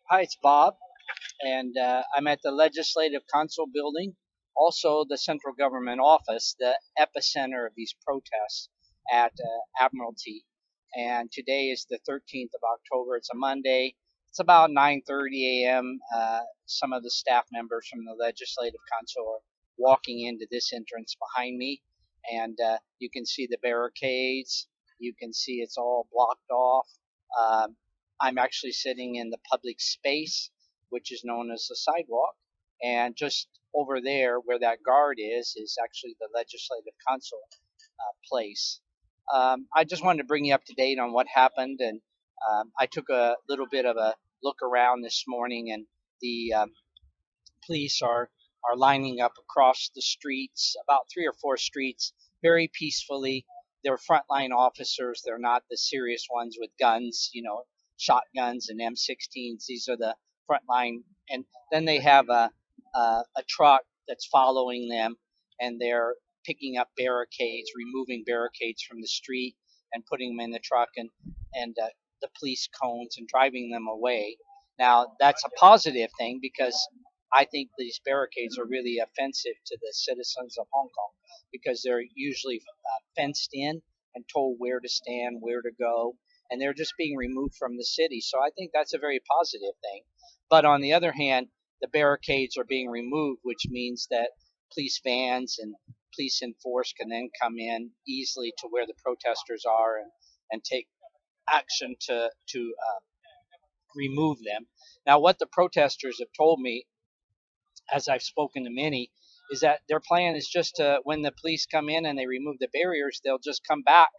Hi, it's Bob, and I'm at the Legislative Council building, also the central government office, the epicenter of these protests at Admiralty. And today is the 13th of October. It's a Monday. It's about 9:30 a.m. Some of the staff members from the Legislative Council are walking into this entrance behind me, and you can see the barricades. You can see it's all blocked off. Um, I'm actually sitting in the public space, which is known as the sidewalk. And just over there, where that guard is actually the Legislative Council place. I just wanted to bring you up to date on what happened, and I took a little bit of a look around this morning, and the police are lining up across the streets, about 3 or 4 streets, very peacefully. They're frontline officers. They're not the serious ones with guns, shotguns and M16s. These are the frontline, and then they have a truck that's following them, and they're picking up barricades, removing barricades from the street, and putting them in the truck and the police cones and driving them away. Now that's a positive thing because I think these barricades are really offensive to the citizens of Hong Kong because they're usually fenced in and told where to stand, where to go, and they're just being removed from the city. So I think that's a very positive thing. But on the other hand, the barricades are being removed, which means that police vans and police enforce can then come in easily to where the protesters are and take action to remove them. Now, what the protesters have told me, as I've spoken to many, is that their plan is just to, when the police come in and they remove the barriers, they'll just come back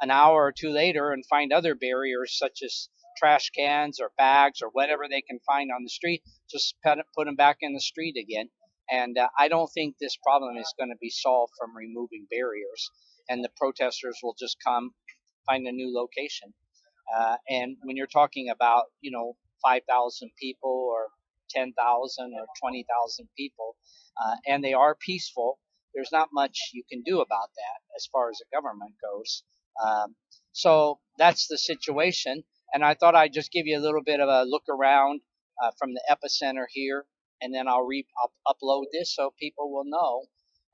an hour or two later and find other barriers such as trash cans or bags or whatever they can find on the street, just put them back in the street again. And I don't think this problem is going to be solved from removing barriers. And the protesters will just come find a new location. And when you're talking about, 5,000 people or 10,000 or 20,000 people, and they are peaceful, there's not much you can do about that as far as the government goes. Um, so that's the situation. And I thought I'd just give you a little bit of a look around from the epicenter here, and then I'll upload this so people will know.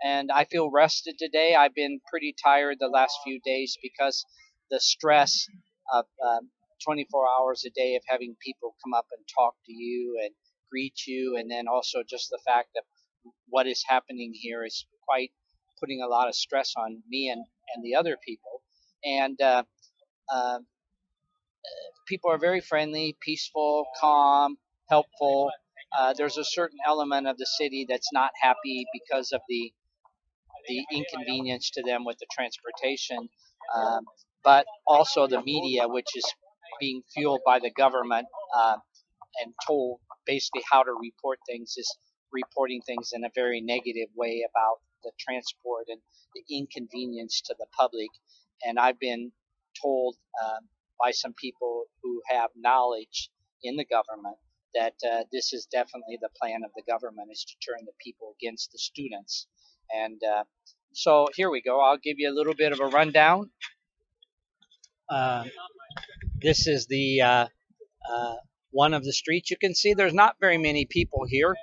And I feel rested today. I've been pretty tired the last few days because the stress of 24 hours a day of having people come up and talk to you and greet you, and then also just the fact that what is happening here is quite putting a lot of stress on me and the other people. And uh, people are very friendly, peaceful, calm, helpful. There's a certain element of the city that's not happy because of the inconvenience to them with the transportation, um, but also the media, which is being fueled by the government and told basically how to report things, is reporting things in a very negative way about the transport and the inconvenience to the public. And I've been told by some people who have knowledge in the government that this is definitely the plan of the government, is to turn the people against the students. And so here we go. I'll give you a little bit of a rundown. Uh, this is the uh, one of the streets. You can see there's not very many people here,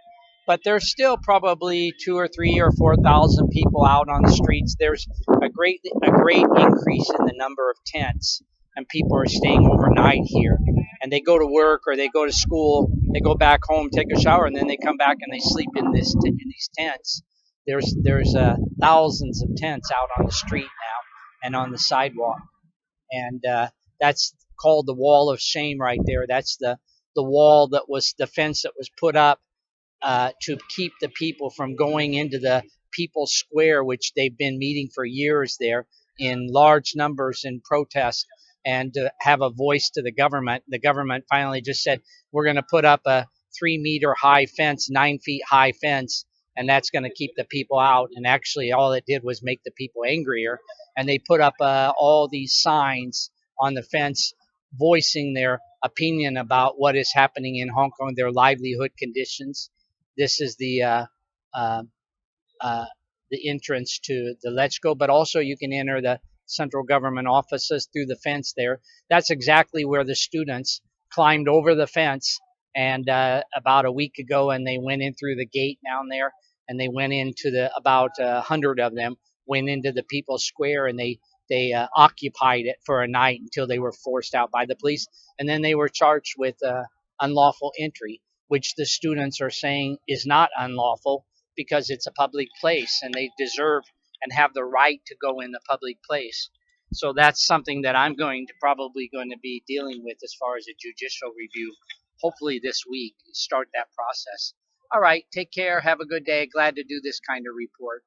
but there's still probably 2 or 3 or 4,000 people out on the streets. There's a great increase in the number of tents, and people are staying overnight here. And they go to work or they go to school. They go back home, take a shower, and then they come back and they sleep in these tents. There's thousands of tents out on the street now and on the sidewalk, and that's called the wall of shame right there. That's the wall that was the fence that was put up to keep the people from going into the People's Square, which they've been meeting for years there in large numbers in protest and to have a voice to the government. The government finally just said, we're going to put up a 3 meter high fence, 9 feet high fence, and that's going to keep the people out. And actually, all it did was make the people angrier. And they put up all these signs on the fence voicing their opinion about what is happening in Hong Kong, their livelihood conditions. This is uh, uh, the entrance to the Let's Go, but also you can enter the central government offices through the fence there. That's exactly where the students climbed over the fence and about a week ago, and they went in through the gate down there, and they went into the about 100 of them went into the People's Square, and they occupied it for a night until they were forced out by the police, and then they were charged with unlawful entry, which the students are saying is not unlawful because it's a public place and they deserve and have the right to go in the public place. So that's something that I'm probably going to be dealing with as far as a judicial review. Hopefully this week, start that process. All right, take care. Have a good day. Glad to do this kind of report.